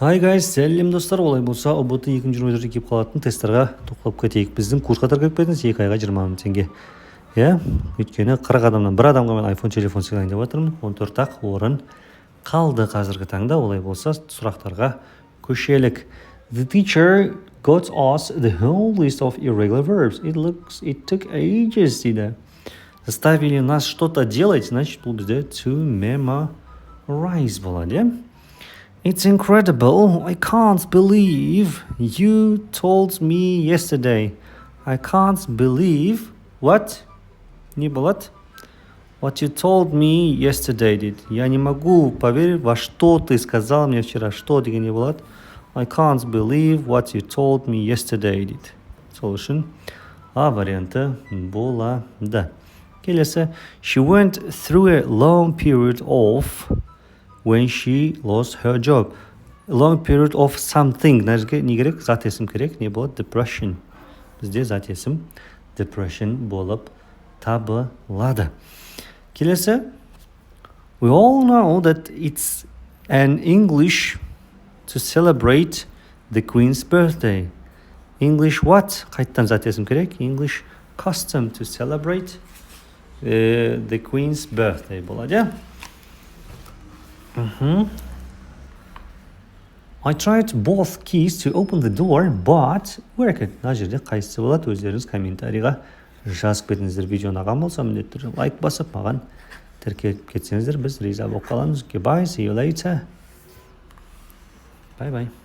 Hi guys, сәлем достар. Олай болса, ұбт 2024 кеп қалатын тесттарға тоқтап кетейік. Біздің курсқа тіркеліп кетіңіз 2 айға 20 мың теңге. Өйткені 40 адамнан бір адамға мен iPhone телефон сыйлайын деп жатырмын. 14-ақ орын қалды қазіргі таңда. Олай болса, сұрақтарға көшелік. The teacher got us the whole list of irregular verbs. It took ages, дейді. Заставили нас что-то делать, значит, бұл бізде to memorize болады. It's incredible. I can't believe you told me yesterday. I can't believe what? Не болады? What you told me yesterday, дейді. Я не могу поверить, во что ты сказал мне вчера. Что деген не болады? I can't believe what you told me yesterday, дейді. Сол үшін А варианты болады. Келесі. She went through a long period of when she lost her job. A long period of something. Нәрге не керек? Зат есім керек. Не болады? Depression. Бізде зат есім depression болып табылады. Келесі. We all know that it's an English to celebrate the Queen's birthday. English what? Қайттан зат есім керек? English custom to celebrate the Queen's birthday болады. I tried both keys to open the door, but work it. Мына жерде қайсысы болады? Өздеріңіз комментарийға жазып кетіңіздер. Видеоны аған болса, міндетті түрде лайк басып, маған тіркеліп кетсеңіздер, біз риза болып қаламыз. Goodbye, see you later. Bye bye.